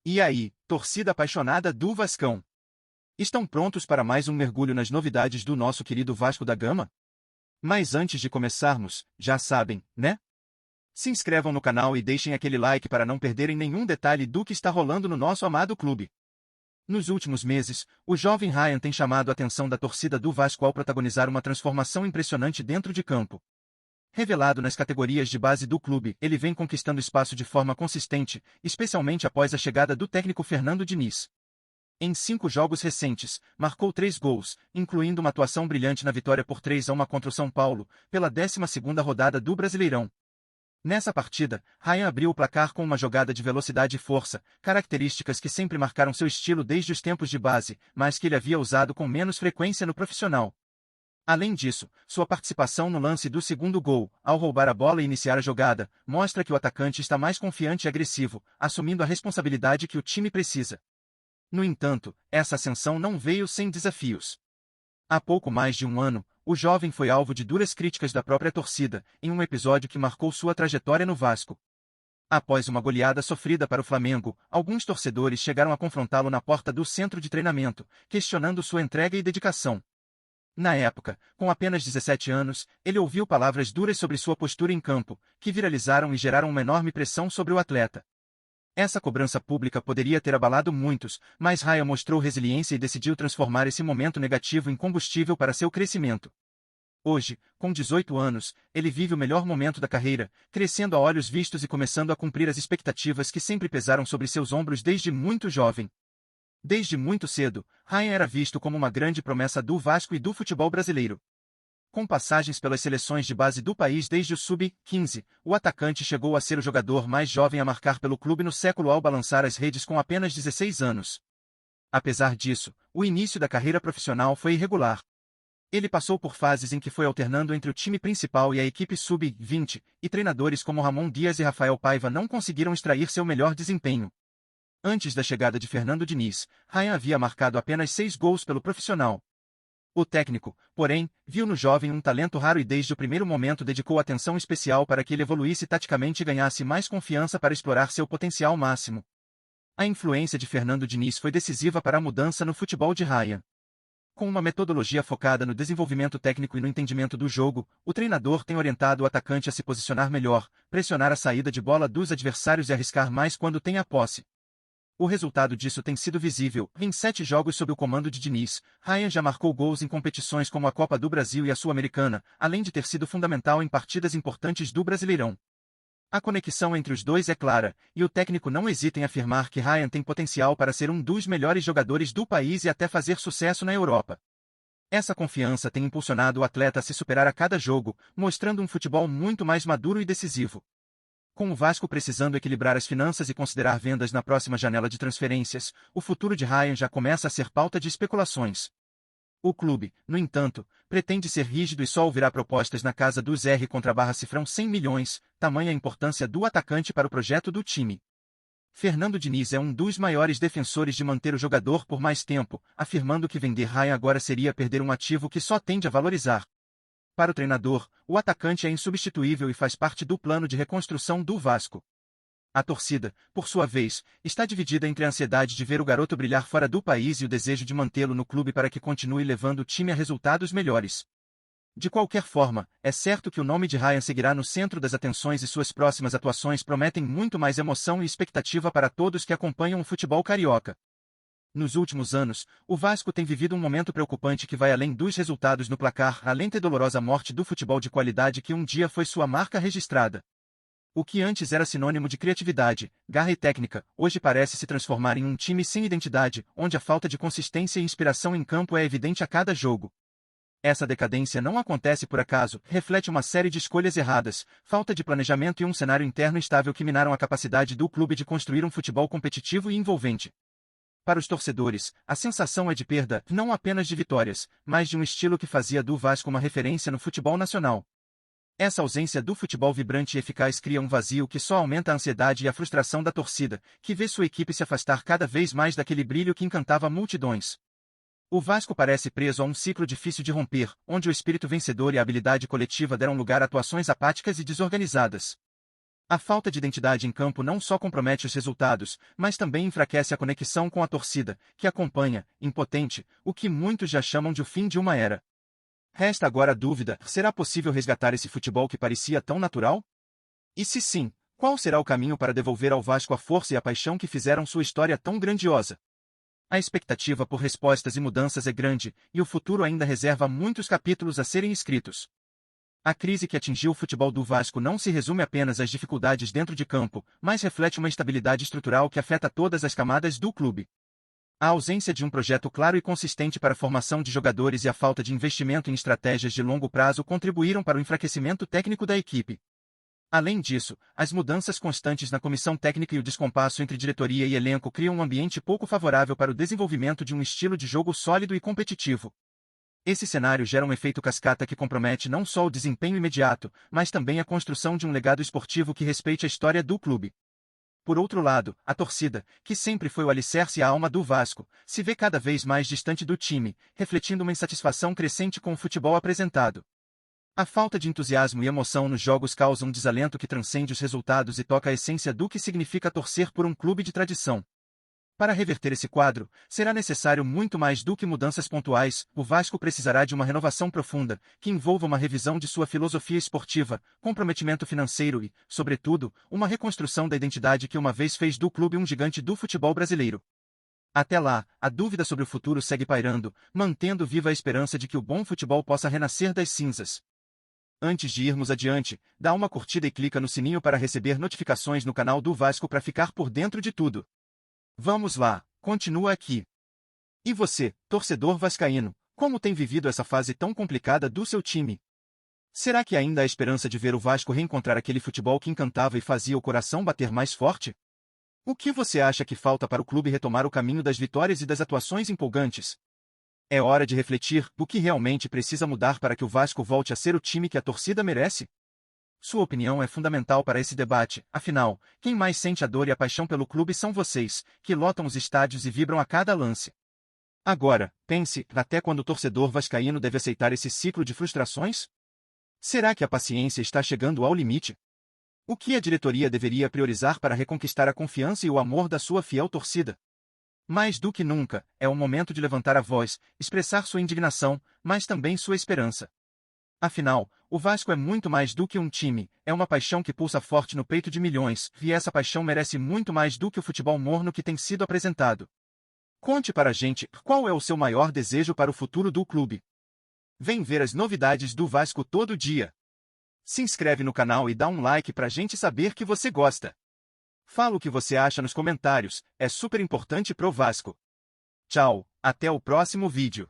E aí, torcida apaixonada do Vascão? Estão prontos para mais um mergulho nas novidades do nosso querido Vasco da Gama? Mas antes de começarmos, já sabem, né? Se inscrevam no canal e deixem aquele like para não perderem nenhum detalhe do que está rolando no nosso amado clube. Nos últimos meses, o jovem Ryan tem chamado a atenção da torcida do Vasco ao protagonizar uma transformação impressionante dentro de campo. Revelado nas categorias de base do clube, ele vem conquistando espaço de forma consistente, especialmente após a chegada do técnico Fernando Diniz. Em 5 jogos recentes, marcou 3 gols, incluindo uma atuação brilhante na vitória por 3-1 contra o São Paulo, pela 12ª rodada do Brasileirão. Nessa partida, Ryan abriu o placar com uma jogada de velocidade e força, características que sempre marcaram seu estilo desde os tempos de base, mas que ele havia usado com menos frequência no profissional. Além disso, sua participação no lance do segundo gol, ao roubar a bola e iniciar a jogada, mostra que o atacante está mais confiante e agressivo, assumindo a responsabilidade que o time precisa. No entanto, essa ascensão não veio sem desafios. Há pouco mais de um ano, o jovem foi alvo de duras críticas da própria torcida, em um episódio que marcou sua trajetória no Vasco. Após uma goleada sofrida para o Flamengo, alguns torcedores chegaram a confrontá-lo na porta do centro de treinamento, questionando sua entrega e dedicação. Na época, com apenas 17 anos, ele ouviu palavras duras sobre sua postura em campo, que viralizaram e geraram uma enorme pressão sobre o atleta. Essa cobrança pública poderia ter abalado muitos, mas Ryan mostrou resiliência e decidiu transformar esse momento negativo em combustível para seu crescimento. Hoje, com 18 anos, ele vive o melhor momento da carreira, crescendo a olhos vistos e começando a cumprir as expectativas que sempre pesaram sobre seus ombros desde muito jovem. Desde muito cedo, Ryan era visto como uma grande promessa do Vasco e do futebol brasileiro. Com passagens pelas seleções de base do país desde o sub-15, o atacante chegou a ser o jogador mais jovem a marcar pelo clube no século ao balançar as redes com apenas 16 anos. Apesar disso, o início da carreira profissional foi irregular. Ele passou por fases em que foi alternando entre o time principal e a equipe sub-20, e treinadores como Ramon Dias e Rafael Paiva não conseguiram extrair seu melhor desempenho. Antes da chegada de Fernando Diniz, Ryan havia marcado apenas 6 gols pelo profissional. O técnico, porém, viu no jovem um talento raro e desde o primeiro momento dedicou atenção especial para que ele evoluísse taticamente e ganhasse mais confiança para explorar seu potencial máximo. A influência de Fernando Diniz foi decisiva para a mudança no futebol de Ryan. Com uma metodologia focada no desenvolvimento técnico e no entendimento do jogo, o treinador tem orientado o atacante a se posicionar melhor, pressionar a saída de bola dos adversários e arriscar mais quando tem a posse. O resultado disso tem sido visível. Em 7 jogos sob o comando de Diniz, Ryan já marcou gols em competições como a Copa do Brasil e a Sul-Americana, além de ter sido fundamental em partidas importantes do Brasileirão. A conexão entre os dois é clara, e o técnico não hesita em afirmar que Ryan tem potencial para ser um dos melhores jogadores do país e até fazer sucesso na Europa. Essa confiança tem impulsionado o atleta a se superar a cada jogo, mostrando um futebol muito mais maduro e decisivo. Com o Vasco precisando equilibrar as finanças e considerar vendas na próxima janela de transferências, o futuro de Ryan já começa a ser pauta de especulações. O clube, no entanto, pretende ser rígido e só ouvirá propostas na casa dos R/cifrão 100 milhões, tamanha a importância do atacante para o projeto do time. Fernando Diniz é um dos maiores defensores de manter o jogador por mais tempo, afirmando que vender Ryan agora seria perder um ativo que só tende a valorizar. Para o treinador, o atacante é insubstituível e faz parte do plano de reconstrução do Vasco. A torcida, por sua vez, está dividida entre a ansiedade de ver o garoto brilhar fora do país e o desejo de mantê-lo no clube para que continue levando o time a resultados melhores. De qualquer forma, é certo que o nome de Ryan seguirá no centro das atenções e suas próximas atuações prometem muito mais emoção e expectativa para todos que acompanham o futebol carioca. Nos últimos anos, o Vasco tem vivido um momento preocupante que vai além dos resultados no placar, a lenta e dolorosa morte do futebol de qualidade que um dia foi sua marca registrada. O que antes era sinônimo de criatividade, garra e técnica, hoje parece se transformar em um time sem identidade, onde a falta de consistência e inspiração em campo é evidente a cada jogo. Essa decadência não acontece por acaso, reflete uma série de escolhas erradas, falta de planejamento e um cenário interno instável que minaram a capacidade do clube de construir um futebol competitivo e envolvente. Para os torcedores, a sensação é de perda, não apenas de vitórias, mas de um estilo que fazia do Vasco uma referência no futebol nacional. Essa ausência do futebol vibrante e eficaz cria um vazio que só aumenta a ansiedade e a frustração da torcida, que vê sua equipe se afastar cada vez mais daquele brilho que encantava multidões. O Vasco parece preso a um ciclo difícil de romper, onde o espírito vencedor e a habilidade coletiva deram lugar a atuações apáticas e desorganizadas. A falta de identidade em campo não só compromete os resultados, mas também enfraquece a conexão com a torcida, que acompanha, impotente, o que muitos já chamam de o fim de uma era. Resta agora a dúvida: será possível resgatar esse futebol que parecia tão natural? E se sim, qual será o caminho para devolver ao Vasco a força e a paixão que fizeram sua história tão grandiosa? A expectativa por respostas e mudanças é grande, e o futuro ainda reserva muitos capítulos a serem escritos. A crise que atingiu o futebol do Vasco não se resume apenas às dificuldades dentro de campo, mas reflete uma instabilidade estrutural que afeta todas as camadas do clube. A ausência de um projeto claro e consistente para a formação de jogadores e a falta de investimento em estratégias de longo prazo contribuíram para o enfraquecimento técnico da equipe. Além disso, as mudanças constantes na comissão técnica e o descompasso entre diretoria e elenco criam um ambiente pouco favorável para o desenvolvimento de um estilo de jogo sólido e competitivo. Esse cenário gera um efeito cascata que compromete não só o desempenho imediato, mas também a construção de um legado esportivo que respeite a história do clube. Por outro lado, a torcida, que sempre foi o alicerce e a alma do Vasco, se vê cada vez mais distante do time, refletindo uma insatisfação crescente com o futebol apresentado. A falta de entusiasmo e emoção nos jogos causa um desalento que transcende os resultados e toca a essência do que significa torcer por um clube de tradição. Para reverter esse quadro, será necessário muito mais do que mudanças pontuais. O Vasco precisará de uma renovação profunda, que envolva uma revisão de sua filosofia esportiva, comprometimento financeiro e, sobretudo, uma reconstrução da identidade que uma vez fez do clube um gigante do futebol brasileiro. Até lá, a dúvida sobre o futuro segue pairando, mantendo viva a esperança de que o bom futebol possa renascer das cinzas. Antes de irmos adiante, dá uma curtida e clica no sininho para receber notificações no canal do Vasco para ficar por dentro de tudo. Vamos lá, continua aqui. E você, torcedor vascaíno, como tem vivido essa fase tão complicada do seu time? Será que ainda há esperança de ver o Vasco reencontrar aquele futebol que encantava e fazia o coração bater mais forte? O que você acha que falta para o clube retomar o caminho das vitórias e das atuações empolgantes? É hora de refletir o que realmente precisa mudar para que o Vasco volte a ser o time que a torcida merece? Sua opinião é fundamental para esse debate, afinal, quem mais sente a dor e a paixão pelo clube são vocês, que lotam os estádios e vibram a cada lance. Agora, pense, até quando o torcedor vascaíno deve aceitar esse ciclo de frustrações? Será que a paciência está chegando ao limite? O que a diretoria deveria priorizar para reconquistar a confiança e o amor da sua fiel torcida? Mais do que nunca, é o momento de levantar a voz, expressar sua indignação, mas também sua esperança. Afinal, o Vasco é muito mais do que um time, é uma paixão que pulsa forte no peito de milhões, e essa paixão merece muito mais do que o futebol morno que tem sido apresentado. Conte para a gente qual é o seu maior desejo para o futuro do clube. Vem ver as novidades do Vasco todo dia. Se inscreve no canal e dá um like pra gente saber que você gosta. Fala o que você acha nos comentários, é super importante pro Vasco. Tchau, até o próximo vídeo.